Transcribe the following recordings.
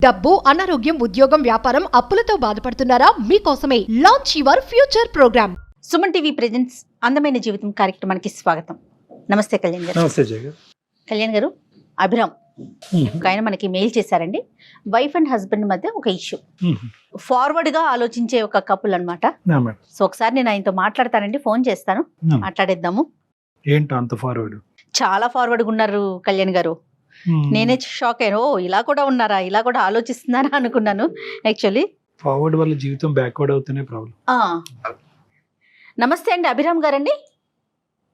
డబ్బు, అనారోగ్యం, ఉద్యోగం, వ్యాపారం, అప్పులతో బాధపడుతున్నారా? మీకోసమే launch your future programme. Suman TV presents అందమైన జీవితం కార్యక్రమానికి స్వాగతం. నమస్తే కళ్యాణ్ గారు. నమస్తే జయ గారు. కళ్యాణ్ గారు, అభిరామ్ ఒక ఆయన మనకి మెయిల్ చేశారండి. వైఫ్ అండ్ హస్బెండ్ మధ్య ఒక ఇష్యూ, ఫార్వర్డ్ గా ఆలోచించే ఒక కపుల్ అన్నమాట. సో ఒకసారి నేను ఆయనతో మాట్లాడతానండి, ఫోన్ చేస్తాను, మాట్లాడేద్దాము. ఏంటి అంత ఫార్వర్డ్? చాలా ఫార్వర్డ్ గా ఉన్నారు కళ్యాణ్ గారు. నేనే షాక్ అయ్యాను. ఓ ఇలా కూడా ఉన్నారా, ఇలా కూడా ఆలోచిస్తున్నారా అనుకున్నాను. యాక్చువల్లీ ఫార్వర్డ్ వల్ల జీవితం బ్యాక్వర్డ్ అవుతూనే ప్రాబ్లం. నమస్తే అండి, అభిరామ్ గారండి.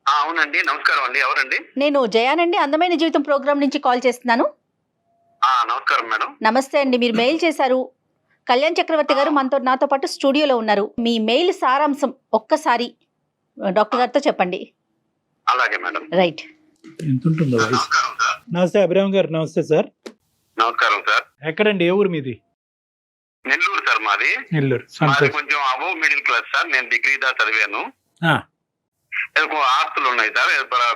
అవునండి, నమస్కారం అండి. ఎవరండి? నేను జయానండి, అందమైన జీవితం ప్రోగ్రామ్ నుంచి కాల్ చేస్తున్నాను. నమస్కారం మేడం. నమస్తే అండి, మీరు మెయిల్ చేశారు. కళ్యాణ్ చక్రవర్తి గారు నాతో పాటు స్టూడియోలో ఉన్నారు. మీ మెయిల్ సారాంశం ఒక్కసారి డాక్టర్ గారితో చెప్పండి. అలాగే మేడం. రైట్. ఎంత ఉంటుందో వయసు? నమస్కారం సార్. నమస్తే అభిరామ్ గారు. నమస్తే సార్. నమస్కారం సార్. ఎక్కడండి, ఏ ఊరు మీది? నెల్లూరు సార్ మాది. నెల్లూరు. మాది కొంచెం అబోవ్ మిడిల్ క్లాస్ సార్. నేను డిగ్రీ దా చదివాను. ఆస్తులు ఉన్నాయి సార్.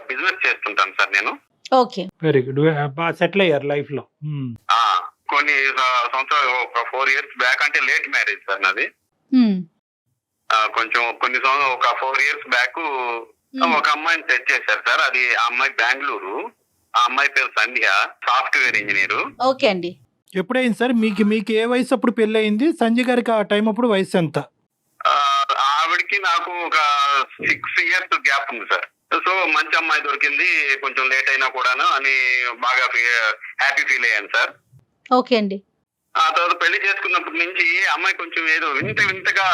బిజినెస్ చేస్తుంటాను సార్ నేను. Okay, very good. బాగా సెటిల్ అయ్యారు లైఫ్ లో? కొన్ని సంవత్సరాలు, ఒక 4 years బ్యాక్, అంటే లేట్ మ్యారేజ్ సార్ నాది. కొంచెం ఒక 4 years బ్యాక్ ఒక అమ్మాయిని సెట్ చేశారు సార్. అది ఆ అమ్మాయి బెంగళూరు. ఆ అమ్మాయి పేరు సంధ్య, సాఫ్ట్వేర్ ఇంజనీర్. ఓకే అండి. ఎప్పుడైంది సార్ మీకు ఏ వయసు అప్పుడు పెళ్లి అయింది? సంజయ్ గారికి ఆ టైం అప్పుడు వయసు ఎంత? ఆవిడకి నాకు ఒక 6 years గ్యాప్ ఉంది సార్. సో మంచి అమ్మాయి దొరికింది, కొంచెం లేట్ అయినా కూడాను అని బాగా హ్యాపీ ఫీల్ అయ్యాను సార్. ఓకే అండి. ఆ తర్వాత పెళ్లి చేసుకున్నప్పటి నుంచి అమ్మాయి కొంచెం ఏదో వింతగా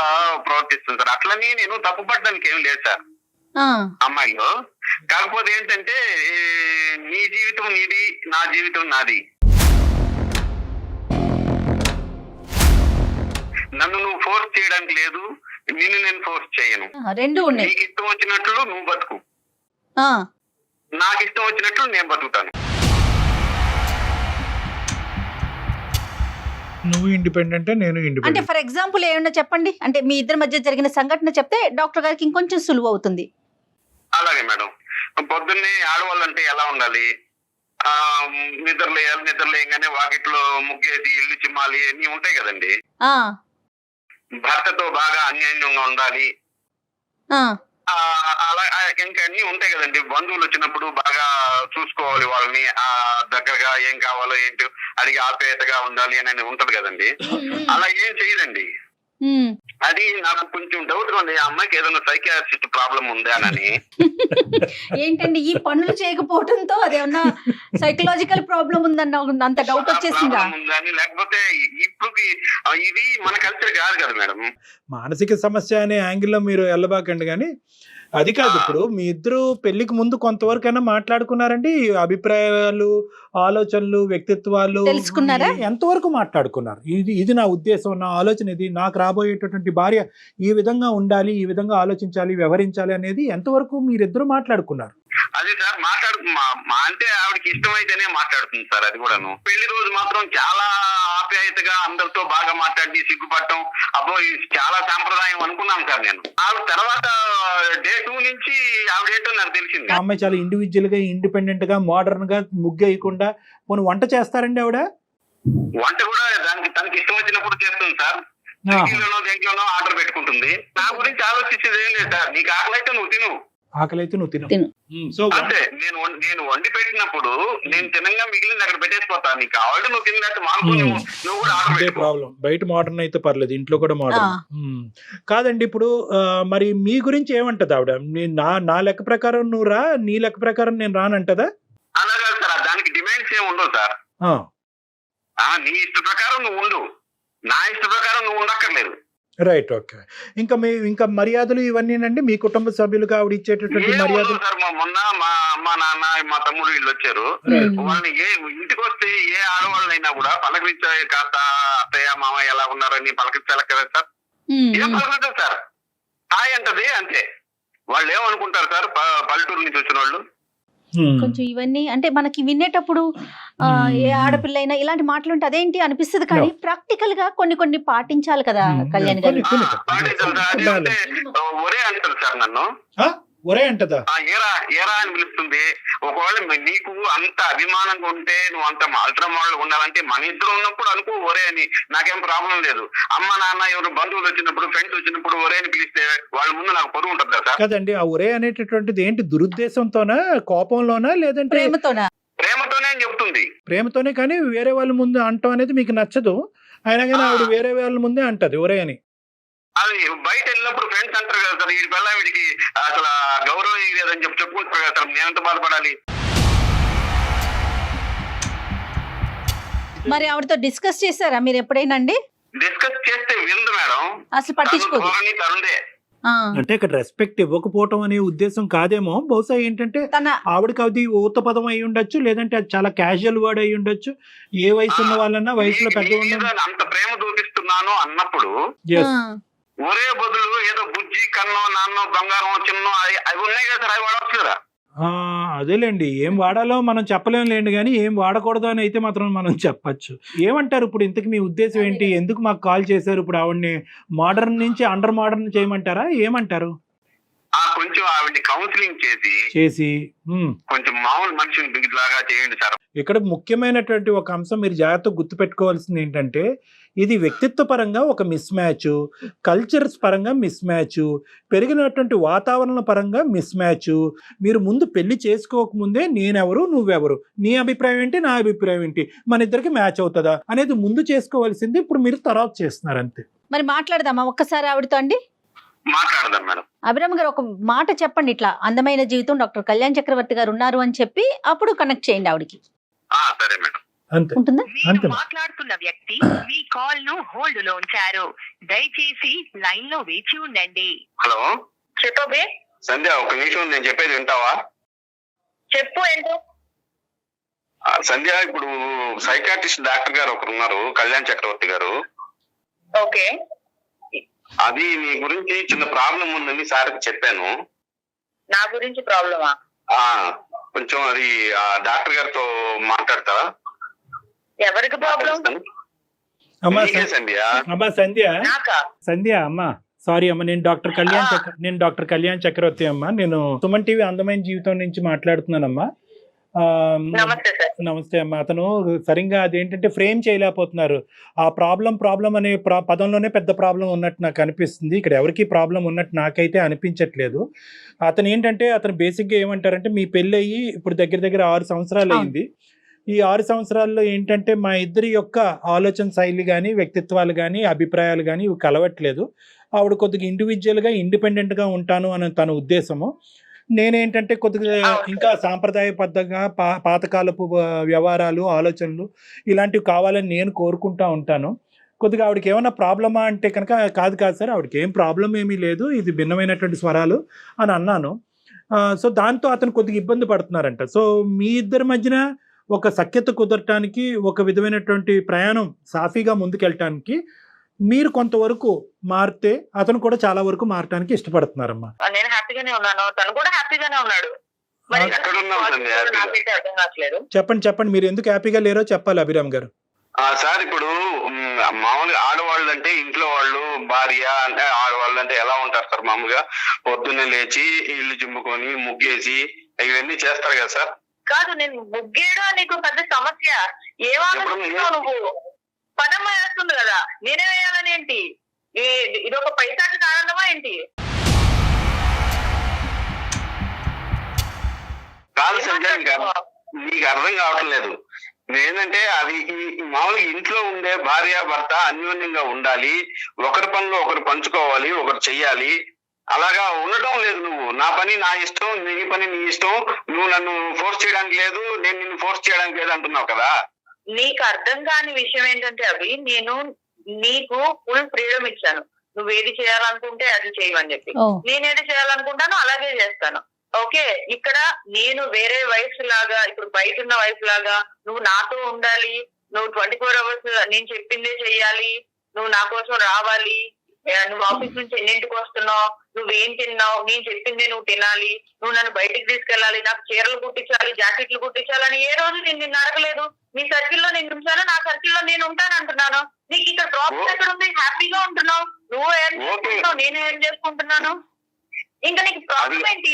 ప్రవర్తిస్తుంది సార్. అట్లని నేను తప్పుపడడానికి ఏం లేదు సార్ అమ్మాయిలో. కాకపోతే ఏంటంటే, నీ జీవితం నీది, నా జీవితం నాది. నన్ను నువ్వు ఫోర్స్ చేయడానికి లేదు, నిన్ను నేను ఫోర్స్ చేయను. రెండు ఉన్నాయి. నీకు ఇష్టం వచ్చినట్లు నువ్వు బతుకు, నాకు ఇష్టం వచ్చినట్లు నేను బతుకుతాను. నువ్వు ఇండిపెండెంట్, నేను అంటే ఇండిపెండెంట్. ఫర్ ఎగ్జాంపుల్ ఏమన్నా చెప్పండి, అంటే మీ ఇద్దరి మధ్య జరిగిన సంఘటన చెప్తే డాక్టర్ గారికి ఇంకొంచెం సులువు అవుతుంది. అలాగే మేడం. పొద్దున్నే ఆడవాళ్ళంటే ఎలా ఉండాలి? నిద్రలేయగానే వాకిట్లో ముగ్గేసి ఇల్లు చిమ్మాలి, అన్ని ఉంటాయి కదండి. భర్తతో బాగా అన్యోన్యంగా ఉండాలి. అలా ఇంకా అన్ని ఉంటాయి కదండి. బంధువులు వచ్చినప్పుడు బాగా చూసుకోవాలి వాళ్ళని, దగ్గరగా ఏం కావాలో ఏంటో అడిగి ఆప్యాయతగా ఉండాలి అని ఉంటది కదండి. అలా ఏం చేయదండి. అది నాకు కొంచెం డౌట్ గా ఉంది, ఆ అమ్మాయికి ఏదైనా సైకియాట్రిస్ట్ ప్రాబ్లం ఉందా అని. ఏంటండి ఈ పనులు చేయకపోవడంతో అదేమన్నా సైకలాజికల్ ప్రాబ్లం ఉందన్న అంత డౌట్ వచ్చేసిందా? లేకపోతే ఇప్పుడు ఇది మన కల్చర్ కాదు కదా మేడం. మానసిక సమస్య అనే యాంగిల్లో మీరు వెళ్ళబాకండి. కానీ అది కాదు. ఇప్పుడు మీ ఇద్దరు పెళ్లికి ముందు కొంతవరకైనా మాట్లాడుకున్నారండి? అభిప్రాయాలు, ఆలోచనలు, వ్యక్తిత్వాలు తెలుసుకున్నారా? ఎంతవరకు మాట్లాడుకున్నారు? ఇది నా ఉద్దేశం, నా ఆలోచన ఇది, నాకు రాబోయేటటువంటి భార్య ఈ విధంగా ఉండాలి, ఈ విధంగా ఆలోచించాలి, వ్యవహరించాలి అనేది ఎంతవరకు మీరిద్దరు మాట్లాడుకున్నారు? అది సార్ అంటే ఆవిడకి ఇష్టమైతేనే మాట్లాడుతుంది సార్. అది కూడాను పెళ్లి రోజు మాత్రం చాలా ఆప్యాయతగా అందరితో బాగా మాట్లాడి సిగ్గుపడటం, అబ్బో చాలా సాంప్రదాయం అనుకున్నాను సార్ నేను. ఆవిడ తర్వాత డే 2 నుంచి ఆవిడేంటో నాకు తెలిసింది. ఆ అమ్మాయి చాలా ఇండివిజువల్ గా, ఇండిపెండెంట్ గా, మోడర్న్ గా, ముగ్గేయకుండా పోనీ వంట చేస్తారండి ఆవిడ? వంట కూడా తనకి ఇష్టం వచ్చినప్పుడు చేస్తుంది సార్. దేంట్లోనో ఆర్డర్ పెట్టుకుంటుంది. నా గురించి ఆలోచించేది ఏం లేదు సార్. నీకు ఆకలి అయితే నువ్వు తిను, ఆకలైతే నువ్వు తిను. సో అంటే నేను వండి పెట్టినప్పుడు నేను తినంగా మిగిలింది అక్కడ పెట్టేసిపోతా. నీకు కావాలి నువ్వు తిన్నట్టు మానుకుని నువ్వు కూడా ఆర్డర్ ప్రాబ్లం. బయట మోడర్న్ అయితే పర్లేదు, ఇంట్లో కూడా మోడర్న్ కాదండి. ఇప్పుడు మరి మీ గురించి ఏమంటది ఆవిడ? నా లెక్క ప్రకారం నువ్వు రా, నీ లెక్క ప్రకారం నేను రానంటదా? అలాగా సార్, దానికి డిమాండ్స్ ఏమి ఉండవు సార్. నీ ఇష్ట ప్రకారం నువ్వు ఉండు, నా ఇష్ట ప్రకారం నువ్వు ఉండక్కర్లేదు. రైట్. ఓకే. ఇంకా మర్యాదలు ఇవన్నీనండి మీ కుటుంబ సభ్యులుగా ఆవిడ ఇచ్చేటటువంటి మర్యాదలు? సార్ మొన్న మా అమ్మ, నాన్న, మా తమ్ముడు వీళ్ళు వచ్చారు. వాళ్ళని ఇంటికి వస్తే ఏ ఆడవాళ్ళైనా కూడా పలకరించే, కాస్త అత్తయ్య మామ ఎలా ఉన్నారని పలకరించాలి కదా సార్. ఏం పలకరించారు సార్, హాయ్ అంటది అంతే. వాళ్ళు ఏమనుకుంటారు సార్, పల్లెటూరు నుంచి వచ్చిన వాళ్ళు. కొంచెం ఇవన్నీ అంటే మనకి వినేటప్పుడు ఏ ఆడపిల్ల అయినా ఇలాంటి మాటలుంటే అదేంటి అనిపిస్తుంది, కానీ ప్రాక్టికల్ గా కొన్ని పాటించాలి కదా కళ్యాణ్ గారు. ఒరే అంటారు సార్ నన్ను. ఒరే అంటదా? ఏరా ఏరా అని పిలుస్తుంది. ఒకవేళ నీకు అంత అభిమానంగా ఉంటే నువ్వు అంత అల్ట్రా మోడల్ ఉండాలంటే మన ఇద్దరు ఉన్నప్పుడు అనుకో ఒరే అని, నాకేం ప్రాబ్లం లేదు. అమ్మ నాన్న ఎవరు బంధువులు వచ్చినప్పుడు ఫ్రెండ్స్ వచ్చినప్పుడు ఒరే అని పిలిస్తే వాళ్ళ ముందు నాకు పొరుగు ఉంటుంది కదా. కదండి, ఆ ఒరే అనేటటువంటిది ఏంటి, దురుద్దేశంతోనా, కోపంలోనా, లేదంటే ప్రేమతోనే అని చెప్తుంది. ప్రేమతోనే, కానీ వేరే వాళ్ళ ముందు అంటం అనేది మీకు నచ్చదు. అయినా కానీ ఆవిడ వేరే వాళ్ళ ముందే అంటది ఒరే అని. అది బయట వెళ్ళినప్పుడు ఫ్రెండ్స్ అంటారు కదా సార్, వీడి పిల్ల వీడికి అసలు గౌరవం లేదని చెప్పుకుంటారు కదా సార్, నేనంత బాధపడాలి. మరి ఆవిడతో డిస్కస్ చేశారా మీరు ఎప్పుడైనా అండి? డిస్కస్ చేస్తే విందు మేడం, అసలు పట్టించుకోదు. తరుందే. అంటే ఇక్కడ రెస్పెక్ట్ ఇవ్వకపోవటం అనే ఉద్దేశం కాదేమో, బహుశా ఏంటంటే ఆవిడకి అది ఊత పదం అయి ఉండొచ్చు, లేదంటే అది చాలా క్యాజువల్ వర్డ్ అయి ఉండొచ్చు. ఏ వయసు ఉన్న వాళ్ళన్నా వయసులో పెద్ద అంత ప్రేమ చూపిస్తున్నాను అన్నప్పుడు ఒరే బదులు ఏదో బుజ్జి కన్నో నాన్నో బంగారం చిన్నో అవి ఉన్నాయి కదా సార్, అవి వాడవచ్చు కదా. అదేలేండి, ఏం వాడాలో మనం చెప్పలేం లేండి, కానీ ఏం వాడకూడదు అని అయితే మాత్రం మనం చెప్పచ్చు. ఏమంటారు ఇప్పుడు, ఇంతకు మీ ఉద్దేశం ఏంటి, ఎందుకు మాకు కాల్ చేశారు? ఇప్పుడు ఆవిడ్ని మోడర్న్ నుంచి అండర్ మోడర్న్ చేయమంటారా, ఏమంటారు? కొంచెం ఆవిడ్ని కౌన్సిలింగ్ చేసి కొంచెం మామూలు మనిషిని లాగా చేయండి సార్. ఇక్కడ ముఖ్యమైనటువంటి ఒక అంశం మీరు జాగ్రత్తగా గుర్తుపెట్టుకోవాల్సింది ఏంటంటే, ఇది వ్యక్తిత్వ పరంగా ఒక మిస్ మ్యాచ్, కల్చర్స్ పరంగా మిస్ మ్యాచ్, పెరిగినటువంటి వాతావరణ పరంగా మిస్ మ్యాచ్. మీరు ముందు పెళ్లి చేసుకోకముందే నేనెవరు నువ్వెవరు, నీ అభిప్రాయం ఏంటి నా అభిప్రాయం ఏంటి, మన ఇద్దరికి మ్యాచ్ అవుతుందా అనేది ముందు చేసుకోవాల్సింది. ఇప్పుడు మీరు తర్వాత చేస్తున్నారు అంతే. మరి మాట్లాడదామా ఒక్కసారి ఆవిడతో అండి? మాట్లాడదాం మేడం. అభిరామ్ గారు ఒక మాట చెప్పండి, ఇట్లా అందమైన జీవితం డాక్టర్ కళ్యాణ్ చక్రవర్తి గారు ఉన్నారు అని చెప్పి అప్పుడు కనెక్ట్ చేయండి ఆవిడకి. సరే మేడం. అంతే. ఉంటుందా? అంతే. మాట్లాడుతున్న వ్యక్తి మీ కాల్ ను హోల్డ్ లో ఉంచారు, దయచేసి లైన్ లో వేచి ఉండండి. హలో చెప్పబే సంధ్య, ఒక నిమిషం నేను చెప్పేది వింటావా? చెప్పు. ఏంటో సంధ్య, ఇప్పుడు సైకాట్రిస్ట్ డాక్టర్ గారు ఒకరు ఉన్నారు, కళ్యాణ్ చక్రవర్తి గారు. ఓకే. అది మీ గురించి చిన్న ప్రాబ్లం ఉందని సార్కి చెప్పాను. నా గురించి ప్రాబ్లమా? కొంచెం అది డాక్టర్ గారితో మాట్లాడతారా? ఎవరికి ప్రాబ్లం? అమ్మా సంధ్య, నాకా? సంధ్య అమ్మా, సారీ అమ్మ, నేను డాక్టర్ కళ్యాణ్ చక్రవర్తి అమ్మా. నేను సుమన్ టీవీ అందమైన జీవితం నుంచి మాట్లాడుతున్నానమ్మా. నమస్తే సార్. నమస్తే అమ్మా. అతను సరిగ్గా అదేంటంటే ఫ్రేమ్ చేయలేకపోతున్నారు. ఆ ప్రాబ్లం అనే పదంలోనే పెద్ద ప్రాబ్లం ఉన్నట్టు నాకు అనిపిస్తుంది. ఇక్కడ ఎవరికి ప్రాబ్లం ఉన్నట్టు నాకైతే అనిపించట్లేదు. అతను ఏంటంటే, అతను బేసిక్గా ఏమంటారంటే, మీ పెళ్ళి అయ్యి ఇప్పుడు దగ్గర 6 సంవత్సరాలు అయింది. ఈ 6 సంవత్సరాల్లో ఏంటంటే మా ఇద్దరి యొక్క ఆలోచన శైలి కానీ, వ్యక్తిత్వాలు కానీ, అభిప్రాయాలు కానీ ఇవి కలవట్లేదు. ఆవిడ కొద్దిగా ఇండివిజువల్గా ఇండిపెండెంట్గా ఉంటాను అని తన ఉద్దేశము. నేనేంటంటే కొద్దిగా ఇంకా సాంప్రదాయబద్ధంగా పాతకాలపు వ్యవహారాలు, ఆలోచనలు ఇలాంటివి కావాలని నేను కోరుకుంటా ఉంటాను. కొద్దిగా ఆవిడకి ఏమైనా ప్రాబ్లమా అంటే కనుక, కాదు సార్, ఆవిడకి ఏం ప్రాబ్లం ఏమీ లేదు, ఇది భిన్నమైనటువంటి స్వరాలు అని అన్నాను. సో దాంతో అతను కొద్దిగా ఇబ్బంది పడుతున్నారంట. సో మీ ఇద్దరి మధ్యన ఒక సఖ్యత కుదరటానికి, ఒక విధమైనటువంటి ప్రయాణం సాఫీగా ముందుకెళ్ళటానికి మీరు కొంతవరకు మారితే అతను కూడా చాలా వరకు మారటానికి ఇష్టపడుతున్నారమ్మా. నేను హ్యాపీగానే ఉన్నాను, తను కూడా హ్యాపీగానే ఉన్నాడు. చెప్పండి, మీరు ఎందుకు హ్యాపీగా లేరో చెప్పాలి అభిరామ్ గారు. సార్, ఇప్పుడు మామూలుగా ఆడవాళ్ళు అంటే ఇంట్లో వాళ్ళు, భార్య అంటే ఆడవాళ్ళు అంటే ఎలా ఉంటారు సార్? మామూలుగా పొద్దున్నే లేచి ఇల్లు చిమ్ముకొని ముగ్గేసి ఇవన్నీ చేస్తారు కదా సార్. కాదు, నేను ముగ్గేయడం నీకు పెద్ద సమస్య. ఏమనుకుంటున్నావు నువ్వు? పనమ్మ వేస్తుంది కదా, నేనే వేయాలని ఏంటి? ఇది ఒక పైసాకి కారణమా ఏంటి? కాదు సంజయ్, నీకు అర్థం కావట్లేదు. ఏంటంటే అది మామూలుగా ఇంట్లో ఉండే భార్య భర్త అన్యోన్యంగా ఉండాలి, ఒకరి పనిలో ఒకరు పంచుకోవాలి, ఒకరు చెయ్యాలి. అలాగా ఉండటం లేదు. నువ్వు నా పని నా ఇష్టం, నీ పని నీ ఇష్టం, నువ్వు నన్ను ఫోర్స్ చేయడానికి లేదు, నేను నిన్ను ఫోర్స్ చేయడానికి లేదు అంటున్నావు కదా. నీకు అర్థం కాని విషయం ఏంటంటే, అవి నేను నీకు ఫుల్ ఫ్రీడమ్ ఇచ్చాను, నువ్వు ఏది చేయాలనుకుంటే అది చేయమని చెప్పి. నేనేది చేయాలనుకుంటానో అలాగే చేస్తాను. ఓకే, ఇక్కడ నేను వేరే వైఫ్ లాగా, ఇప్పుడు బయట ఉన్న వైఫ్ లాగా నువ్వు నాతో ఉండాలి, నువ్వు 24 hours నేను చెప్పిందే చెయ్యాలి, నువ్వు నా కోసం రావాలి, నువ్వు ఆఫీస్ నుంచి ఎన్నింటికి వస్తున్నావు, నువ్వేం తిన్నావు, నేను చెప్పిందే నువ్వు తినాలి, నువ్వు నన్ను బయటికి తీసుకెళ్ళాలి, నాకు చీరలు కుట్టించాలి, జాకెట్లు కుట్టించాలని ఏ రోజు నేను నిన్ను అడగలేదు. నీ సర్కిల్లో నేను ఉంచాను, నా సర్కిల్లో నేను ఉంటాను అంటున్నాను. నీకు ఇక్కడ ప్రాబ్లం ఎక్కడ ఉంది? హ్యాపీగా ఉంటున్నావు, నువ్వు ఏం చేసుకుంటున్నావు, నేను ఏం చేసుకుంటున్నాను. ఇంకా నీకు ప్రాబ్లం ఏంటి?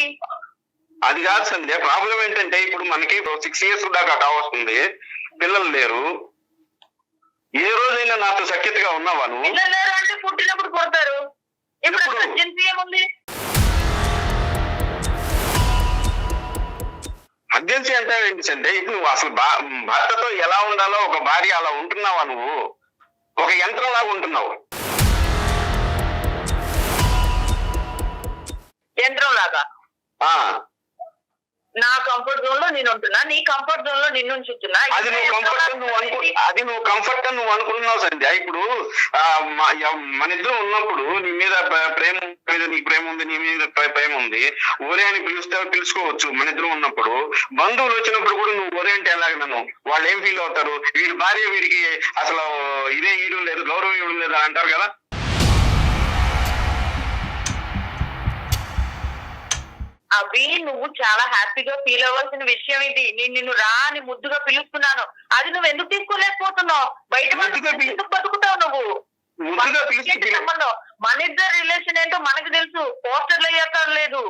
అది కాదు సంధ్య, ప్రాబ్లం ఏంటంటే ఇప్పుడు మనకి 6 years దాకా కావస్తుంది, పిల్లలు లేరు. ఏ రోజైనా నాతో సఖ్యతగా ఉన్నావా నువ్వు? పిల్లలు లేరు అంటే పుట్టినప్పుడు కొడతారు. ఇప్పుడు ఎప్పుడు? అర్జెన్సీ ఏముంది? అర్జెన్సీ అంటే ఏంటి సంధ్య? ఇప్పుడు నువ్వు అసలు భర్తతో ఎలా ఉండాలో ఒక భార్య అలా ఉంటున్నావా? నువ్వు ఒక యంత్రం లాగా ఉంటున్నావు. యంత్రం లాగా నా కంఫర్ట్ జోన్ లో నేను ఉంటున్నా, నీ కంఫర్ట్ జోన్ లో నిన్ను ఉంచుతున్నా. అది నువ్వు కంఫర్ట్ అని నువ్వు అనుకుంటున్నావు సంధ్య. ఇప్పుడు మన ఇద్దరు ఉన్నప్పుడు నీ మీద ప్రేమ మీద నీకు ప్రేమ ఉంది, నీ మీద ప్రేమ ఉంది, ఒరే అని పిలుచుకోవచ్చు. మన ఇద్దరు ఉన్నప్పుడు బంధువులు వచ్చినప్పుడు కూడా నువ్వు ఒరే అంటే ఎలాగ నన్ను వాళ్ళు ఏం ఫీల్ అవుతారు? వీడి భార్య వీడికి అసలు ఇదే ఇవ్వడం లేదు, గౌరవం ఇవ్వడం లేదు అని అంటారు కదా. అవి నువ్వు చాలా హ్యాపీగా ఫీల్ అవ్వాల్సిన విషయం ఇది. నేను నిన్ను రా అని ముద్దుగా పిలుస్తున్నాను, అది నువ్వు ఎందుకు తీసుకోలేకపోతున్నావు? బయట ఎందుకు బతుకుతావు నువ్వు? సంబంధం మన ఇద్దరు రిలేషన్ ఏంటో మనకు తెలుసు, పోస్టర్లు అయ్యాక లేదు.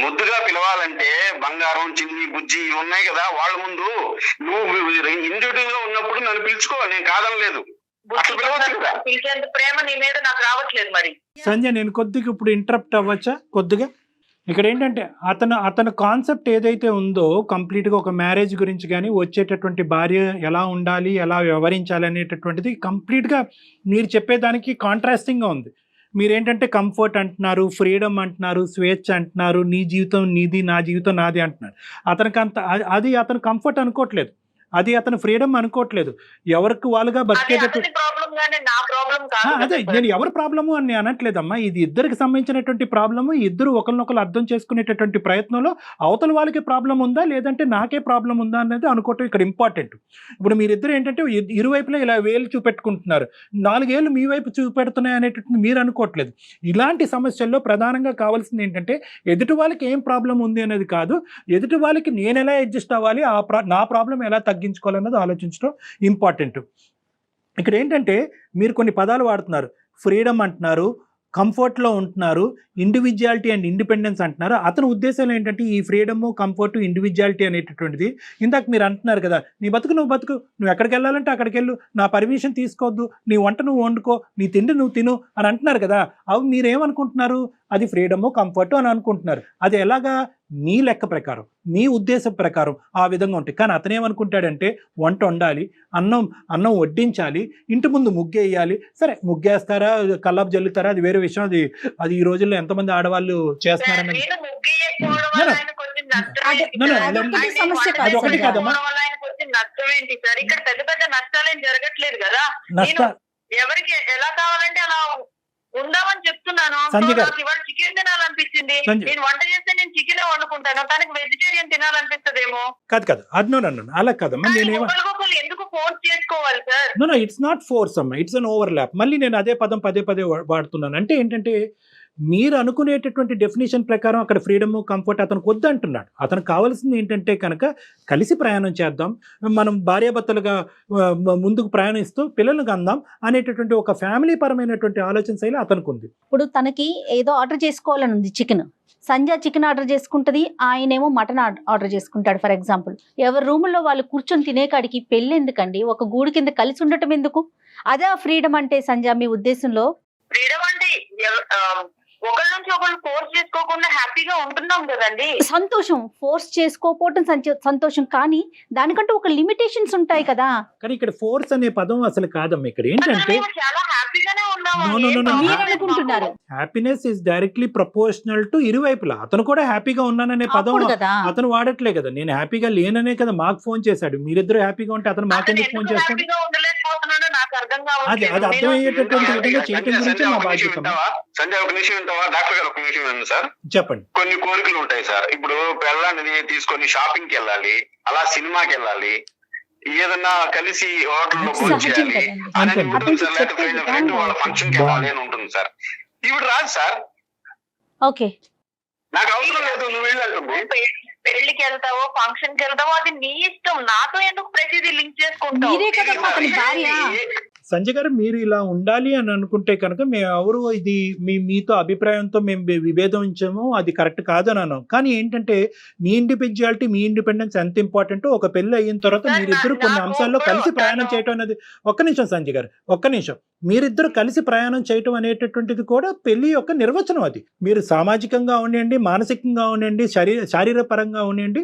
ముద్దుగా పిలవాలంటే బంగారం, చిన్ని, బుజ్జి ఇవి ఉన్నాయి కదా. వాళ్ళ ముందు నువ్వు ఇండివిజువల్ గా ఉన్నప్పుడు నన్ను పిలుచుకో, నేను కాదనలేదు. పిలిచేంత ప్రేమ నీ మీద నాకు రావట్లేదు. మరి సంజయ్, నేను కొద్దిగా ఇప్పుడు ఇంటరప్ట్ అవ్వచ్చా? కొద్దిగా ఇక్కడ ఏంటంటే అతను కాన్సెప్ట్ ఏదైతే ఉందో కంప్లీట్గా ఒక మ్యారేజ్ గురించి కానీ వచ్చేటటువంటి భార్య ఎలా ఉండాలి, ఎలా వ్యవహరించాలి అనేటటువంటిది కంప్లీట్గా మీరు చెప్పేదానికి కాంట్రాస్టింగ్గా ఉంది. మీరేంటంటే కంఫర్ట్ అంటున్నారు, ఫ్రీడమ్ అంటున్నారు, స్వేచ్ఛ అంటున్నారు, నీ జీవితం నీది, నా జీవితం నాది అంటున్నారు. అది అతను కంఫర్ట్ అనుకోవట్లేదు, అది అతను ఫ్రీడమ్ అనుకోవట్లేదు. ఎవరికి వాళ్ళుగా బతికేటట్టు. అదే నేను ఎవరి ప్రాబ్లము అని నేను అనట్లేదమ్మా. ఇది ఇద్దరికి సంబంధించినటువంటి ప్రాబ్లము. ఇద్దరు ఒకరినొకరు అర్థం చేసుకునేటటువంటి ప్రయత్నంలో అవతల వాళ్ళకి ప్రాబ్లం ఉందా లేదంటే నాకే ప్రాబ్లం ఉందా అనేది అనుకోవటం ఇక్కడ ఇంపార్టెంట్. ఇప్పుడు మీరిద్దరు ఏంటంటే ఇరువైపులా ఇలా వేలు చూపెట్టుకుంటున్నారు, 4 ఏళ్ళు మీ వైపు చూపెడుతున్నాయి అనేటటువంటి మీరు అనుకోవట్లేదు. ఇలాంటి సమస్యల్లో ప్రధానంగా కావాల్సింది ఏంటంటే ఎదుటి వాళ్ళకి ఏం ప్రాబ్లం ఉంది అనేది కాదు, ఎదుటి వాళ్ళకి నేను ఎలా అడ్జస్ట్ అవ్వాలి, నా ప్రాబ్లం ఎలా తగ్గించుకోవాలన్నది ఆలోచించడం ఇంపార్టెంట్. ఇక్కడ ఏంటంటే మీరు కొన్ని పదాలు వాడుతున్నారు, ఫ్రీడమ్ అంటున్నారు, కంఫర్ట్లో ఉంటున్నారు, ఇండివిజువాలిటీ అండ్ ఇండిపెండెన్స్ అంటున్నారు. అతని ఉద్దేశం ఏంటంటే ఈ ఫ్రీడము, కంఫర్ట్, ఇండివిజువాలిటీ అనేటటువంటిది ఇందాక మీరు అంటున్నారు కదా, నీ బతుకు నువ్వు బతుకు, నువ్వు ఎక్కడికి వెళ్ళాలంటే అక్కడికి వెళ్ళు, నా పర్మిషన్ తీసుకోవద్దు, నీ వంట నువ్వు వండుకో, నీ తిండి నువ్వు తిను అని అంటున్నారు కదా. అవి మీరేమనుకుంటున్నారు? అది ఫ్రీడము, కంఫర్టు అని అనుకుంటున్నారు. అది ఎలాగా? మీ లెక్క ప్రకారం, మీ ఉద్దేశం ప్రకారం ఆ విధంగా ఉంటాయి. కానీ అతను ఏమనుకుంటాడంటే వంట వండాలి, అన్నం వడ్డించాలి, ఇంటి ముందు ముగ్గేయాలి. సరే ముగ్గేస్తారా, కల్లాపు జల్లుతారా, అది వేరే విషయం. అది ఈ రోజుల్లో ఎంతమంది ఆడవాళ్ళు చేస్తున్నారని అది ఒకటి కాదమ్మా. నష్టం ఏంటి సార్? ఇక్కడ పెద్ద పెద్ద నష్టాలేం జరగట్లేదు కదా. ఎవరికి ఎలా కావాలంటే అలా ఉందామని చెప్తున్నాను. నాకు ఇవాళ చికెన్ తినాలనిపించింది, నేను వంట చేస్తే నేను చికెన్ వండుకుంటాను, తనకి వెజిటేరియన్ తినాలనిపిస్తుందేమో. కాదు అన్నాను అలా కదమ్మా. ఎందుకు ఫోర్స్ చేసుకోవాలి sir? No it's not force అమ్మా, ఇట్స్ అన్ ఓవర్లాప్. మళ్ళీ నేను అదే పదం పదే వాడుతున్నాను. అంటే ఏంటంటే మీరు అనుకునేటటువంటి డెఫినేషన్ ప్రకారం అక్కడ ఫ్రీడము, కంఫర్ట్ అతనికి వద్దంటున్నాడు. అతనికి కావాల్సింది ఏంటంటే కనుక కలిసి ప్రయాణం చేద్దాం, మనం భార్యాభర్తలుగా ముందుకు ప్రయాణిస్తూ పిల్లలకు అందాం అనేటటువంటి ఒక ఫ్యామిలీ పరమైనటువంటి ఆలోచన శైలి అతనికి ఉంది. ఇప్పుడు తనకి ఏదో ఆర్డర్ చేసుకోవాలని ఉంది, సంధ్య చికెన్ ఆర్డర్ చేసుకుంటుంది, ఆయనేమో మటన్ ఆర్డర్ చేసుకుంటాడు ఫర్ ఎగ్జాంపుల్. ఎవరి రూముల్లో వాళ్ళు కూర్చొని తినేకాడికి పెళ్ళి ఎందుకండి? ఒక గూడు కింద కలిసి ఉండటం ఎందుకు? అదే ఫ్రీడమ్ అంటే సంధ్య మీ ఉద్దేశంలో? ఫ్రీడమ్ అంటే ఒకరి నుంచి ఒకరు ఫోర్స్ చేసుకోకుండా హ్యాపీగా ఉంటున్నాం కదండి. సంతోషం, ఫోర్స్ చేసుకోకపోవటం సంతోషం, కానీ దానికంటే ఒక లిమిటేషన్స్ ఉంటాయి కదా. కానీ ఇక్కడ ఫోర్స్ అనే పదం అసలు కాదమ్మా. ఇక్కడ ఏంటంటే చాలా హ్యాపీగానే ఉన్నాము. Happiness is directly proportional to ఇరువైపులా. అతను కూడా హ్యాపీగా ఉన్నాననే పదం అతను వాడట్లే కదా. నేను హ్యాపీగా లేననే కదా మాకు ఫోన్ చేశాడు. మీరిద్దరు హ్యాపీగా ఉంటే అతను మాకెందుకు ఫోన్ చేస్తాడు? అది అర్థమయ్యేటటువంటి విధంగా చేయడం గురించి మా బాధ్యత. సంజయ్ ఒక నిమిషం వింటావా? డాక్టర్ గారు ఒక నిమిషం వినండి సార్. చెప్పండి. కొన్ని కోరికలు ఉంటాయి సార్. ఇప్పుడు పెళ్ళాన్ని తీసుకొని షాపింగ్ కి వెళ్ళాలి, అలా సినిమాకి వెళ్ళాలి, ఏదన్నా కలిసి హోటల్లో భోంచేయాలి అని ఉంటుంది సార్. లేకపోతే ఫ్రెండ్ వాళ్ళ ఫంక్షన్ కి వెళ్ళాలి అని ఉంటుంది సార్. ఇప్పుడు రాదు సార్. ఓకే, నాకు అవసరం లేదు, నువ్వు వెళ్ళాలి. పెళ్లికి వెళ్తావో ఫంక్షన్ కి వెళ్తావో అది నీ ఇష్టం. నాతో ఎందుకు ప్రతిదీ లింక్ చేసుకుంటావు? సంజయ్ గారు మీరు ఇలా ఉండాలి అని అనుకుంటే కనుక మేము ఎవరు ఇది మీతో అభిప్రాయంతో మేము విభేదించాము, అది కరెక్ట్ కాదని అన్నాం. కానీ ఏంటంటే మీ ఇండివిజువాలిటీ, మీ ఇండిపెండెన్స్ ఎంత ఇంపార్టెంట్. ఒక పెళ్లి అయిన తర్వాత మీరిద్దరు కొన్ని అంశాల్లో కలిసి ప్రయాణం చేయటం అనేది, ఒక్క నిమిషం సంజయ్ గారు, ఒక్క నిమిషం, మీరిద్దరు కలిసి ప్రయాణం చేయటం అనేటటువంటిది కూడా పెళ్లి యొక్క నిర్వచనం. అది మీరు సామాజికంగా ఉండండి, మానసికంగా ఉండండి, శారీరపరంగా ఉండండి,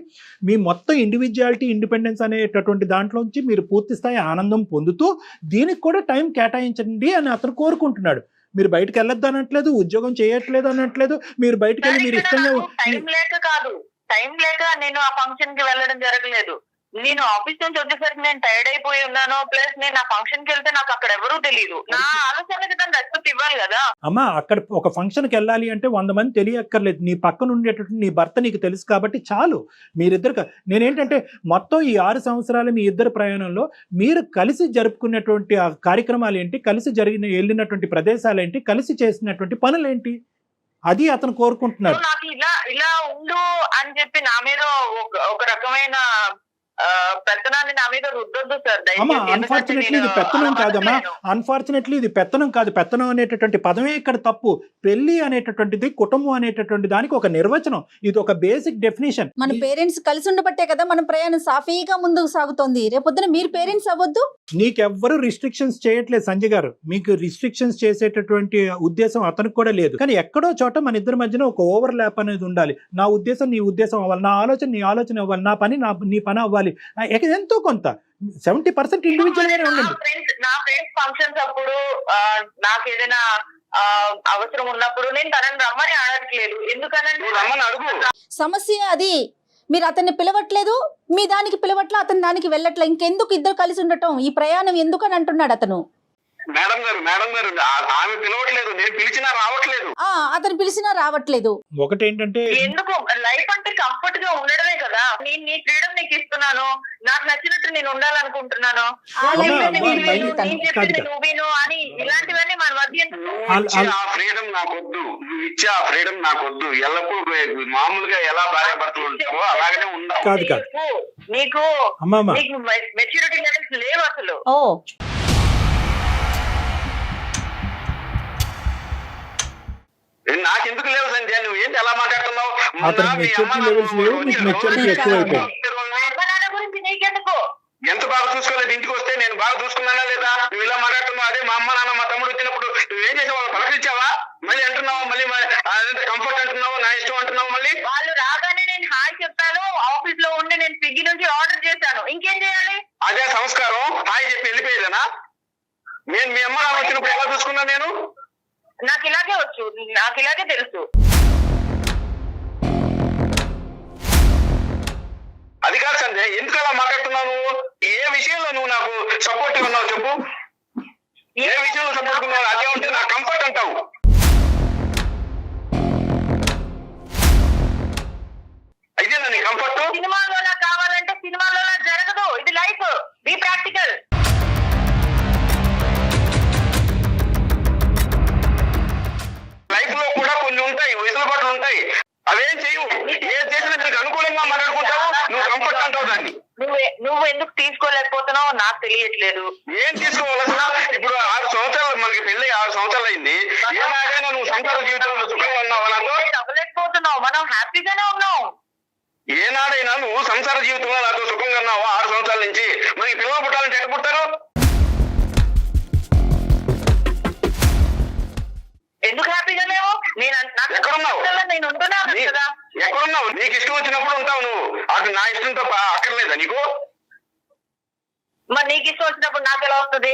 మీ మొత్తం ఇండివిజువాలిటీ, ఇండిపెండెన్స్ అనేటటువంటి దాంట్లోంచి మీరు పూర్తి స్థాయి ఆనందం పొందుతూ దీనికి కూడా టైం కేటాయించండి అని అతను కోరుకుంటున్నాడు. మీరు బయటకు వెళ్ళొద్దు అనట్లేదు, ఉద్యోగం చేయట్లేదు అనట్లేదు, మీరు బయటకు వెళ్ళి మీరు ఇష్టంగా టైం లేక నేను ఆ ఫంక్షన్ కి వెళ్ళడం జరగలేదు. నేను ఆఫీస్ నుంచి వచ్చేసరికి నేను టైర్డ్ అయిపోయి ఉన్నాను. ప్లస్ నేను ఆ ఫంక్షన్ కి వెళ్తే నాకు అక్కడ ఎవరూ తెలియదు. నా ఆలోచనకి దాన్ని రెస్పెక్ట్ ఇవ్వాలి కదా. అమ్మా, అక్కడ ఒక ఫంక్షన్ కి వెళ్ళాలి అంటే 100 మంది తెలియక్కర్లేదు. నీ పక్కన ఉండేటటువంటి నీ భర్త నీకు తెలుసు కాబట్టి చాలు. మీరిద్దరు నేనేంటంటే మొత్తం ఈ 6 సంవత్సరాలు మీ ఇద్దరు ప్రయాణంలో మీరు కలిసి జరుపుకున్నటువంటి ఆ కార్యక్రమాలు ఏంటి, కలిసి వెళ్ళినటువంటి ప్రదేశాలు ఏంటి, కలిసి చేసినటువంటి పనులు ఏంటి, అది అతను కోరుకుంటున్నాడు. నాకు ఇలా ఉండు అని చెప్పి నా మీద ఒక రకమైన పెత్తనాన్ని నా మీద రుద్దొద్దు సార్. అన్ఫార్చునేట్లీ ఇది పెత్తనం కాదమ్మా, అన్ఫార్చునేట్లీ ఇది పెత్తనం కాదు. పెత్తనం అనేటటువంటి పదమే ఇక్కడ తప్పు. పెళ్లి అనేటటువంటిది, కుటుంబం అనేటటువంటి దానికి ఒక నిర్వచనం, ఇది ఒక బేసిక్ డెఫినేషన్. మన పేరెంట్స్ కలిసి ఉండబట్టే కదా మన ప్రయాణం సాఫీగా ముందుకు సాగుతోంది. రేపొద్దున మీరు పేరెంట్స్ అవ్వద్దు. నీకెవ్వరు రిస్ట్రిక్షన్స్ చేయట్లేదు సంజయ్ గారు, మీకు రిస్ట్రిక్షన్స్ చేసేటటువంటి ఉద్దేశం అతనికి కూడా లేదు. కానీ ఎక్కడో చోట మన ఇద్దరి మధ్యన ఒక ఓవర్ ల్యాప్ అనేది ఉండాలి. నా ఉద్దేశం నీ ఉద్దేశం అవ్వాలి, నా ఆలోచన నీ ఆలోచన అవ్వాలి, నా పని నీ పని అవ్వాలి. ఎంతో కొంత 70% ఇండివిజువల్ గానే ఉండండి. నా ఫ్రెండ్స్ ఫంక్షన్స్ అప్పుడు నాకు ఏదైనా అవసరం ఉన్నప్పుడు నేను తనని రమ్మని అడగట్లేదు. ఎందుకనంటే రమ్మని అడుగు. సమస్య అది. మీరు అతన్ని పిలవట్లేదు, మీ దానికి పిలవట్లే, అతని దానికి వెళ్ళట్లే. ఇంకెందుకు ఇద్దరు కలిసి ఉండటం? ఈ ప్రయాణం ఎందుకు అని అంటున్నాడు అతను. మేడం గారు ఆమె పిలవట్లేదు, నేను పిలిచినా రావట్లేదు. అతను పిలిచినా రావట్లేదు. ఒకటి ఏంటంటే, ఎందుకు లైఫ్ అంటే కంఫర్ట్ గా ఉండడమే కదా. నేను నీ ఫ్రీడమ్ నీకు ఇస్తున్నాను, నాకు నచ్చినట్టు నేను ఉండాలనుకుంటున్నాను. నువ్వు అని ఇలాంటివన్నీ మన మధ్య. ఆ ఫ్రీడమ్ నాకొద్దు, నువ్వు ఇచ్చే ఆ ఫ్రీడమ్ నాకొద్దు. ఎల్లప్పుడూ మామూలుగా ఎలా భార్యాభర్తలు ఉంటావో అలాగనే ఉండాలి. నీకు మెచ్యూరిటీ లెవెల్స్ లేవు అసలు. నాకెందుకు లేవు సంజయ్, నువ్వు ఏంటి ఎలా మాట్లాడుతున్నావు? గురించి నీకెందుకు? ఎంత బాగా చూసుకోలేదు, ఇంటికి వస్తే నేను బాగా చూసుకున్నానా లేదా? నువ్వు ఇలా మాట్లాడుతున్నావు. అదే మా అమ్మ నాన్న మా తమ్ముడు వచ్చినప్పుడు నువ్వేం చేసావు? వాళ్ళు పలకరించావా? మళ్ళీ అంటున్నావు, మళ్ళీ కంఫర్ట్ అంటున్నావు, నా ఇష్టం అంటున్నావు. మళ్ళీ వాళ్ళు రాగానే నేను హాయ్ చెప్పాను. ఆఫీస్ లో ఉండి నేను స్విగ్గీ నుంచి ఆర్డర్ చేశాను. ఇంకేం చేయాలి? అదే సంస్కారం. హాయ్ చెప్పి వెళ్ళిపోయేదేనా? నేను మీ అమ్మ నాన్న వచ్చినప్పుడు ఎలా చూసుకున్నా? నేను నాకు ఇలాగే వచ్చు, నాకు ఇలాగే తెలుసు. అది కాదు సంజయ్, ఎందుకు అలా మాట్లాడుతున్నావు? నువ్వు ఏ విషయంలో నువ్వు నాకు సపోర్ట్ ఉన్నావు చెప్పు? ఏ విషయంలో సపోర్ట్ ఉన్నావు? అదే ఉంటే నా కంఫర్ట్ అంటావు. అయితే నీ కంఫర్ట్ సినిమాలో కావాలంటే సినిమాలో జరగదు. ఇది లైఫ్. Be practical. లైఫ్ లో కూడా కొన్ని ఉంటాయి, వెసులుబాట్లు ఉంటాయి. అవేం చేయవు. ఏం చేసినా నీకు అనుకూలంగా మాట్లాడుకుంటావు, నువ్వు కంఫర్ట్ అంటావు దాన్ని. నువ్వు ఎందుకు తీసుకోలేకపోతున్నావు నాకు తెలియట్లేదు. ఏం తీసుకోవాల్సిన? ఇప్పుడు 6 సంవత్సరాలు మనకి పెళ్లి 6 సంవత్సరాలు అయింది. ఏనాడైనా నువ్వు సంసార జీవితంలో సుఖంగా ఉన్నావా? నాతో అవ్వలేకపోతున్నావు. మనం హ్యాపీగానే ఉన్నాం. ఏనాడైనా నువ్వు సంసార జీవితంలో నాతో సుఖంగా ఉన్నావా? 6 సంవత్సరాల నుంచి. మనకి పిల్లలు పుట్టాలంటే ఎక్కడ పుట్టారు? ఎందుకు హ్యాపీగా లేవు? ఎక్కడున్నావు? నేను ఉంటున్నాను కదా. ఎక్కడున్నావు? నీకు ఇష్టం వచ్చినప్పుడు ఉంటావు నువ్వు. అటు నా ఇష్టంతో అక్కర్లేదా నీకు? మరి నీకు ఇష్టం వచ్చినప్పుడు నాకు ఎలా వస్తుంది?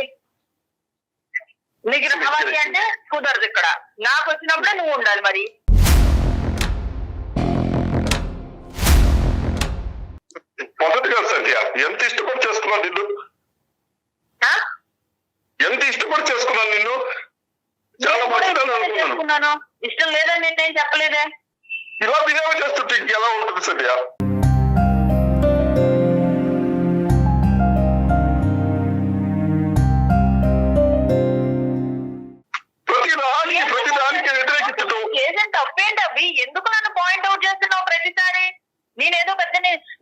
నీకు కావాలి అంటే కుదరదు. ఇక్కడ నాకు వచ్చినప్పుడే నువ్వు ఉండాలి. మరి మొదటిగా సత్య, ఎంత ఇష్టపడి చేసుకున్నాను నిన్ను, ఎంత ఇష్టపడి చేసుకున్నాను నిన్ను. చాలా చేసుకున్నాను. ఇష్టం లేదని నేనేం చెప్పలేదే. ఇలా బిహేవ్ చేస్తుంటే ఎలా ఉంటుంది సత్య? ప్రతిదానికి వ్యతిరేకించడం చేసిన తప్పేంటి అవి? ఎందుకు నన్ను పాయింట్ అవుట్ చేస్తున్నావు ప్రతిసారి? నేనేదో పెద్ద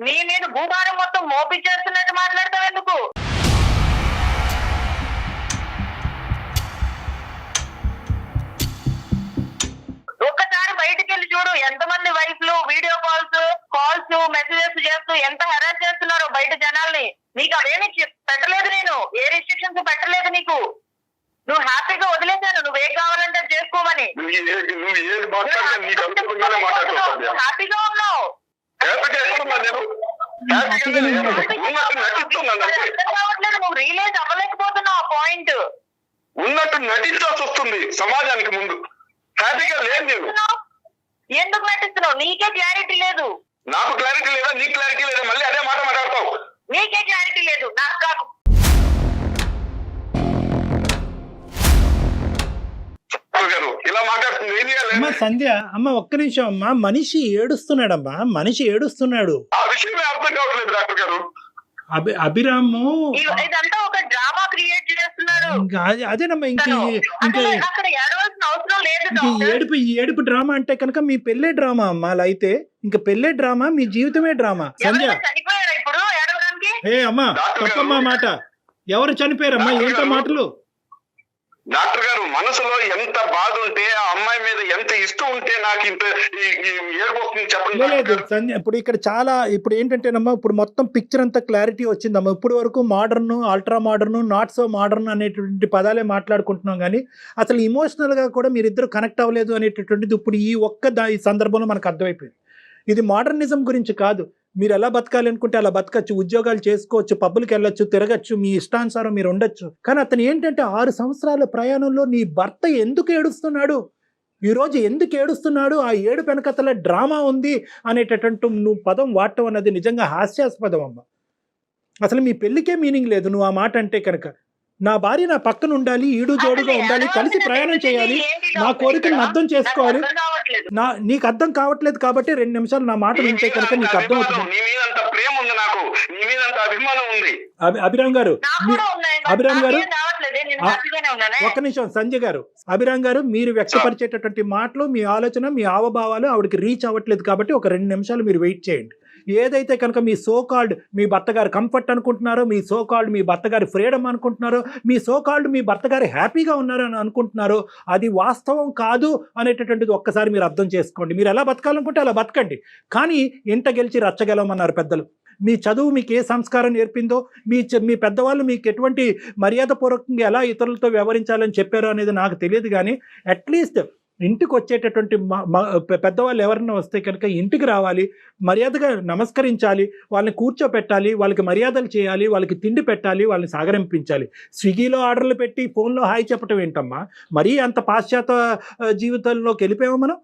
నీ మీద భూభారం మొత్తం మోపించేస్తున్నట్టు మాట్లాడతావు ఎందుకు? వెళ్ళి చూడు, ఎంతమంది వైఫ్లు వీడియో కాల్స్ మెసేజెస్ చేస్తూ ఎంత హెరాస్ చేస్తున్నారో బయట జనాల్ని. నీకు అవేమి పెట్టలేదు, నేను ఏ రిస్ట్రిక్షన్స్ పెట్టలేదు నీకు. నువ్వు హ్యాపీగా వదిలేశాను, నువ్వేం కావాలంటే చేసుకోమని. హ్యాపీగా ఉన్నావు, కావట్లేదు, నువ్వు రియలైజ్ అవ్వలేకపోతున్నావు ఆ పాయింట్. ఉన్నట్టు నటించాల్సి వస్తుంది సమాజానికి ముందు. హ్యాపీగా లేదు నేను. ఎందుకు నటిస్తున్నావు? నీకే క్లారిటీ లేదు. నాకు క్లారిటీ లేదా, నీకు క్లారిటీ లేదా? మళ్ళీ అదే మాట మాట్లాడతావు. నీకే క్లారిటీ లేదు, నాకు కాదు. ఇలా మాట్లాడుతుంది ఏం చేయాలి? అమ్మ సంధ్య, అమ్మ ఒక్క నిమిషం అమ్మా. మనిషి ఏడుస్తున్నాడమ్మా, మనిషి ఏడుస్తున్నాడు. ఆ విషయమే అర్థం కావట్లేదు డాక్టర్ గారు. అభిరాము ఇదంతా ఒక డ్రామా క్రియేట్ చేస్తున్నారు. అదేనమ్మా. ఇంకా అక్కడ ఏడవలసిన అవసరం లేదు. ఏడుపు డ్రామా అంటే కనుక మీ పెళ్ళే డ్రామా అమ్మా. అలా అయితే ఇంకా పెళ్ళే డ్రామా, మీ జీవితమే డ్రామా. సంధ్య చనిపోయారా ఇప్పుడు ఏడవడానికి? అమ్మా తప్పమ్మా మాట. ఎవరు చనిపోయారమ్మా? ఏంటో మాటలు? డాక్టర్ గారు, మనసులో ఎంత బాధ ఉంటే, ఆ అమ్మాయి మీద ఎంత ఇష్టం ఉంటే నాకు ఇంత ఏడుపు వస్తుంది చెప్పండి. లేదు సంధ్య, ఇప్పుడు ఇక్కడ చాలా ఇప్పుడు ఏంటంటేనమ్మా, ఇప్పుడు మొత్తం పిక్చర్ అంతా క్లారిటీ వచ్చిందమ్మా. ఇప్పుడు వరకు modern, ultra modern, not so modern అనేటువంటి పదాలే మాట్లాడుకుంటున్నాం, కానీ అసలు ఇమోషనల్గా కూడా మీరిద్దరు కనెక్ట్ అవ్వలేదు అనేటటువంటిది ఇప్పుడు ఈ ఈ సందర్భంలో మనకు అర్థమైపోయింది. ఇది మోడర్నిజం గురించి కాదు. మీరు ఎలా బతకాలి అనుకుంటే అలా బతకచ్చు, ఉద్యోగాలు చేసుకోవచ్చు, పబ్బులకి వెళ్ళొచ్చు, తిరగచ్చు, మీ ఇష్టానుసారం మీరు ఉండొచ్చు. కానీ అతను ఏంటంటే 6 సంవత్సరాల ప్రయాణంలో నీ భర్త ఎందుకు ఏడుస్తున్నాడు, ఈరోజు ఎందుకు ఏడుస్తున్నాడు, ఆ ఏడు వెనకతల డ్రామా ఉంది అనేటటువంటి నువ్వు పదం వాడటం అన్నది నిజంగా హాస్యాస్పదం అమ్మ. అసలు మీ పెళ్ళికే మీనింగ్ లేదు నువ్వు ఆ మాట అంటే కనుక. నా భార్య నా పక్కన ఉండాలి, ఈడు జోడుగా ఉండాలి, కలిసి ప్రయాణం చేయాలి, నా కోరికలను అర్థం చేసుకోవాలి. నీకు అర్థం కావట్లేదు కాబట్టి 2 నిమిషాలు నా మాట వింటే కనుక నీకు అర్థం అవుతుంది. అభిరామ్ గారు, ఒక్క నిమిషం సంజయ్ గారు. అభిరామ్ గారు, మీరు వ్యక్తపరిచేటటువంటి మాటలు, మీ ఆలోచన, మీ హావభావాలు ఆవిడకి రీచ్ అవ్వట్లేదు కాబట్టి ఒక 2 నిమిషాలు మీరు వెయిట్ చేయండి. ఏదైతే కనుక మీ సోకాల్డ్ మీ భర్త గారు కంఫర్ట్ అనుకుంటున్నారో, మీ సోకాల్డ్ మీ భర్త గారి ఫ్రీడమ్ అనుకుంటున్నారో, మీ సోకాల్డ్ మీ భర్త గారు హ్యాపీగా ఉన్నారు అని అనుకుంటున్నారో, అది వాస్తవం కాదు అనేటటువంటిది ఒక్కసారి మీరు అర్థం చేసుకోండి. మీరు ఎలా బతకాలనుకుంటే అలా బతకండి, కానీ ఇంట గెలిచి రచ్చగలమన్నారు పెద్దలు. మీ చదువు మీకు ఏ సంస్కారం నేర్పిందో, మీ పెద్దవాళ్ళు మీకు ఎటువంటి మర్యాదపూర్వకంగా ఎలా ఇతరులతో వ్యవహరించాలని చెప్పారో అనేది నాకు తెలియదు, కానీ అట్లీస్ట్ ఇంటికి వచ్చేటటువంటి పెద్దవాళ్ళు ఎవరైనా వస్తే కనుక ఇంటికి రావాలి, మర్యాదగా నమస్కరించాలి, వాళ్ళని కూర్చోపెట్టాలి, వాళ్ళకి మర్యాదలు చేయాలి, వాళ్ళకి తిండి పెట్టాలి, వాళ్ళని సాగరింపించాలి. స్విగ్గీలో ఆర్డర్లు పెట్టి ఫోన్లో హాయ్ చెప్పటం ఏంటమ్మా? మరీ అంత పాశ్చాత్య జీవితంలోకి వెళ్ళిపోయామా మనం?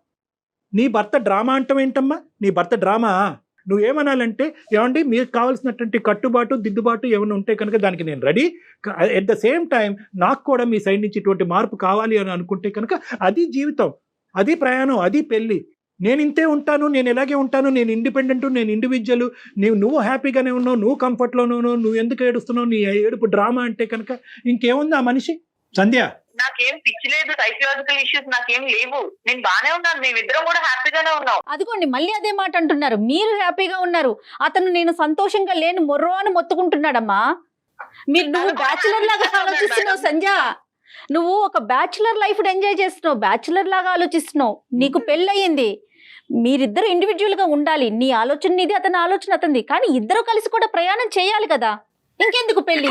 నీ భర్త డ్రామా అంటాం ఏంటమ్మా? నీ భర్త డ్రామా? నువ్వేమనాలంటే, ఏమండి మీకు కావాల్సినటువంటి కట్టుబాటు దిద్దుబాటు ఏమైనా ఉంటే కనుక దానికి నేను ready. At the same time నాకు కూడా మీ సైడ్ నుంచి ఇటువంటి మార్పు కావాలి అని అనుకుంటే కనుక అది జీవితం, అది ప్రయాణం, అది పెళ్ళి. నేను ఇంతే ఉంటాను, నేను ఇలాగే ఉంటాను, నేను ఇండిపెండెంట్, నేను ఇండివిజువల్, నువ్వు హ్యాపీగానే ఉన్నావు, నువ్వు కంఫర్ట్లోనే ఉన్నావు, నువ్వు ఎందుకు ఏడుస్తున్నావు, నీ ఏడుపు డ్రామా అంటే కనుక ఇంకేముంది ఆ మనిషి? సంధ్య, నాకేం పిచ్చి లేదు, సైకలాజికల్ ఇష్యూస్ నాకేం లేవు, నేను బానే ఉన్నాను, మేమిద్దరం కూడా హ్యాపీగానే ఉన్నాం. అదిగోండి మళ్ళీ అదే మాట అంటున్నారు. మీరు హ్యాపీగా ఉన్నారు, అతను నేను సంతోషంగా లేను మొర్రో అని మొత్తుకుంటున్నాడమ్మా. నువ్వు బ్యాచులర్ లాగా ఆలోచిస్తున్నావు సంధ్య, నువ్వు ఒక బ్యాచులర్ లైఫ్ ఎంజాయ్ చేస్తున్నావు, బ్యాచులర్ లాగా ఆలోచిస్తున్నావు. నీకు పెళ్ళయింది, మీరిద్దరు ఇండివిజువల్ గా ఉండాలి. నీ ఆలోచన నీది, అతని ఆలోచన అతనిది, కానీ ఇద్దరు కలిసి కూడా ప్రయాణం చేయాలి కదా. ఇంకెందుకు పెళ్లి?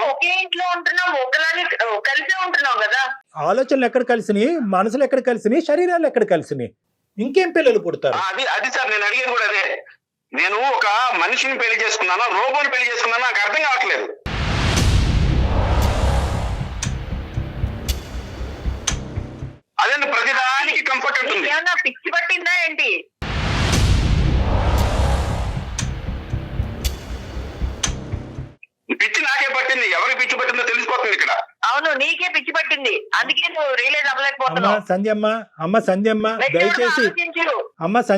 ఒకే ఇంట్లో ఉంటున్నాం, ఒకలానే కలిసే ఉంటున్నాం కదా. ఆలోచనలు ఎక్కడ కలిసినాయి, మనసులు ఎక్కడ కలిసినాయి, శరీరాలు ఎక్కడ కలిసినాయి, ఇంకేం పిల్లలు పుడతారు? అది సార్ నేను అడిగేది కూడా అదే. నేను ఒక మనిషిని పెళ్లి చేసుకున్నాను, రోబోని పెళ్లి చేసుకున్నాను, నాకు అర్థం కావట్లేదు. అదే ప్రతిదానికి కంఫర్ట్ ఉంటుంది. ఏమన్నా పిచ్చి పట్టిందా ఏంటి? పిచ్చి నాకే పట్టింది, ఎవరికి పిచ్చి పట్టిందో తెలిసిపోతుంది ఇక్కడ. అవును, నీకే పిచ్చి పట్టింది, అందుకే నువ్వు రియలైజ్ అవ్వలేకపోతున్నావు.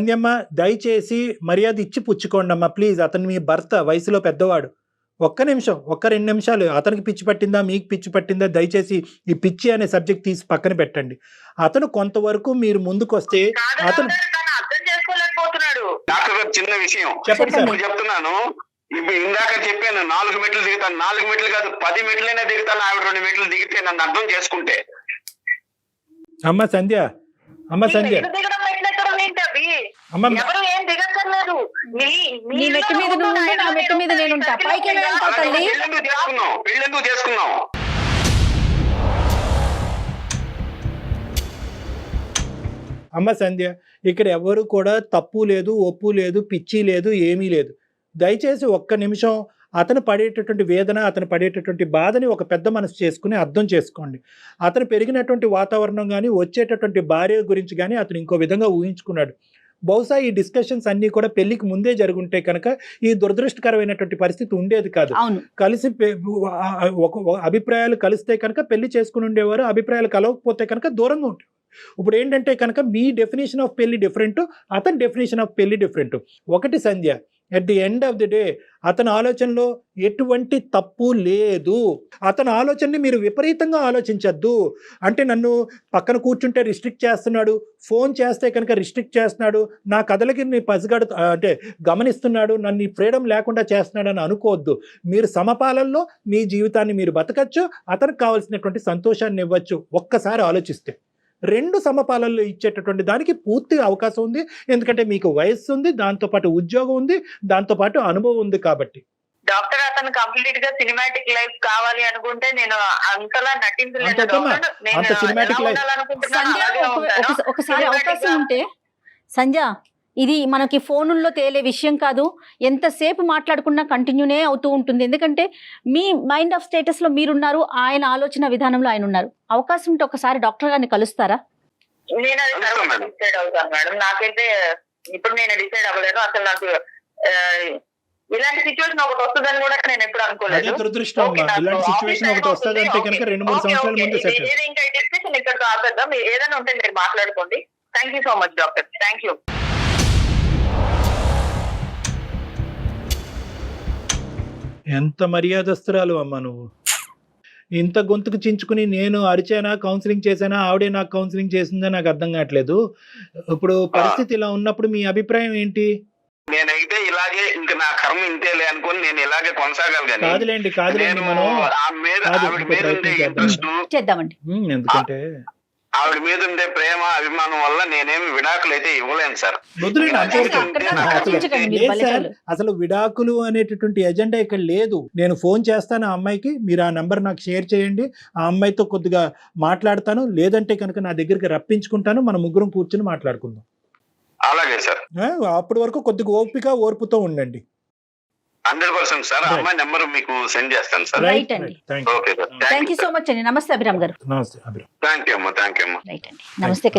సంధ్యమ్మ దయచేసి మర్యాద ఇచ్చి పుచ్చుకోండి అమ్మా ప్లీజ్. అతను మీ భర్త, వయసులో పెద్దవాడు. ఒక్క నిమిషం, 2 నిమిషాలు. అతనికి పిచ్చి పట్టిందా, మీకు పిచ్చి పట్టిందా, దయచేసి ఈ పిచ్చి అనే సబ్జెక్ట్ తీసి పక్కన పెట్టండి. అతను కొంతవరకు మీరు ముందుకు వస్తే అతను అర్థం చేసుకోలేకపోతున్నాడు. డాక్టర్ గారు చిన్న విషయం చెప్పండి సార్. చెప్తున్నాను, ఇందాక చెప్పాను 4 మెట్లు దిగుతాను, 4 మెట్లు కాదు 10 మెట్లైనా దిగుతాను. ఆవిడ 2 మెట్లు దిగితే నన్ను అర్థం చేసుకుంటే. అమ్మ సంధ్య, దిగడం మెట్లు ఎక్కడ అమ్మ ఎవరు ఏం దిగక్కర్లేదు నీ మెట్టు మీద నువ్వు ఉంటే నా మెట్టు మీద నేను ఉంటా. పైకి ఎలా వెళ్తావు తల్లి? పెళ్ళెందుకు చేసుకున్నావు అమ్మ సంధ్య, ఇక్కడ ఎవరు కూడా తప్పు లేదు, ఒప్పు లేదు, పిచ్చి లేదు, ఏమీ లేదు. దయచేసి ఒక్క నిమిషం అతను పడేటటువంటి వేదన, అతను పడేటటువంటి బాధని ఒక పెద్ద మనసు చేసుకుని అర్థం చేసుకోండి. అతను పెరిగినటువంటి వాతావరణం కానీ, వచ్చేటటువంటి భార్య గురించి కానీ అతను ఇంకో విధంగా ఊహించుకున్నాడు. బహుశా ఈ డిస్కషన్స్ అన్నీ కూడా పెళ్లికి ముందే జరుగుంటే కనుక ఈ దురదృష్టకరమైనటువంటి పరిస్థితి ఉండేది కాదు. కలిసి అభిప్రాయాలు కలిస్తే కనుక పెళ్లి చేసుకుని ఉండేవారు, అభిప్రాయాలు కలవకపోతే కనుక దూరంగా ఉంటారు. ఇప్పుడు ఏంటంటే కనుక మీ డెఫినేషన్ ఆఫ్ పెళ్లి డిఫరెంట్, అతని డెఫినేషన్ ఆఫ్ పెళ్లి డిఫరెంట్. ఒకటి Sandhya, at the end of the day అతని ఆలోచనలో ఎటువంటి తప్పు లేదు. అతని ఆలోచనని మీరు విపరీతంగా ఆలోచించద్దు. అంటే నన్ను పక్కన కూర్చుంటే రిస్ట్రిక్ట్ చేస్తున్నాడు, ఫోన్ చేస్తే కనుక రిస్ట్రిక్ట్ చేస్తున్నాడు, నా కథలకి పసిగడు అంటే గమనిస్తున్నాడు, నన్ను ఫ్రీడమ్ లేకుండా చేస్తున్నాడు అని అనుకోవద్దు. మీరు సమపాలనలో మీ జీవితాన్ని మీరు బతకచ్చు, అతనికి కావాల్సినటువంటి సంతోషాన్ని ఇవ్వచ్చు. ఒక్కసారి ఆలోచిస్తే రెండు సమపాలనలో ఇచ్చేటటువంటి దానికి పూర్తి అవకాశం ఉంది. ఎందుకంటే మీకు వయస్సు ఉంది, దాంతోపాటు ఉద్యోగం ఉంది, దాంతోపాటు అనుభవం ఉంది. కాబట్టి డాక్టర్ అతను కంప్లీట్ గా సినిమాటిక్ లైఫ్ కావాలి అనుకుంటే నేను అంతలా నటించలేను. అంత సినిమాటిక్ లైఫ్ ఒకసారి అవకాశం ఉంటే సంధ్య, ఇది మనకి ఫోనుల్లో తేలే విషయం కాదు. ఎంతసేపు మాట్లాడుకున్నా కంటిన్యూనే అవుతూ ఉంటుంది. ఎందుకంటే మీ మైండ్ ఆఫ్ స్టేటస్ లో మీరున్నారు, ఆయన ఆలోచన విధానంలో ఆయన ఉన్నారు. అవకాశం ఉంటే ఒకసారి డాక్టర్ గారిని కలుస్తారా? నేను అది తర్వాత డిసైడ్ అవుతాను మేడం. నాకైతే ఇప్పుడు నేను డిసైడ్ అవ్వలేను. అసలు నాకు ఇలాంటి సిచ్యువేషన్ ఒకటి వస్తుందని కూడా నేను ఎప్పుడు అనుకోలేదు. దురదృష్టం. ఇలాంటి సిచ్యువేషన్ ఒకటి వస్తుందంటే కనుక 2-3 సంవత్సరాల ముందు సెట్. ఇంకా డిస్కషన్ ఇక్కడ ఆపేద్దాం. ఏదైనా ఉంటే మీరు మాట్లాడుకోండి. Thank you so much doctor. Thank you. ఎంత మర్యాదస్తురాలు అమ్మ నువ్వు. ఇంత గొంతుకు చించుకుని నేను అరిచానా, కౌన్సిలింగ్ చేశానా, ఆవిడే నాకు కౌన్సిలింగ్ చేసిందా నాకు అర్థం కావట్లేదు. ఇప్పుడు పరిస్థితి ఇలా ఉన్నప్పుడు మీ అభిప్రాయం ఏంటి? నేనైతే ఇలాగే ఇంకా నా కర్మ ఇంతేలే అనుకుని నేను ఇలాగే కొనసాగాలి. కాదులేండి మనం చేద్దామండి. ఎందుకంటే ఆవిడ మీద ఉండే ప్రేమ అభిమానం వల్ల నేనేమి విడాకులు అయితే ఇవ్వలేను సార్. అసలు విడాకులు అనేటటువంటి ఎజెండా ఇక్కడ లేదు. నేను ఫోన్ చేస్తాను ఆ అమ్మాయికి, మీరు ఆ నంబర్ నాకు షేర్ చేయండి, ఆ అమ్మాయితో కొద్దిగా మాట్లాడతాను, లేదంటే కనుక నా దగ్గరికి రప్పించుకుంటాను, మన ముగ్గురం కూర్చుని మాట్లాడుకుందాం. అలాగే సార్. అప్పటి వరకు కొద్దిగా ఓర్పుతో ఉండండి. 100% సార్. అమ్మాయి నెంబర్ మీకు సెండ్ చేస్తాను సార్. రైట్ అండి. Okay sir. Thank you so much అండి. నమస్తే అభిరామ్ గారు. నమస్తే అభిరామ్. థ్యాంక్ యూ అమ్మా. రైట్ అండి. నమస్తే.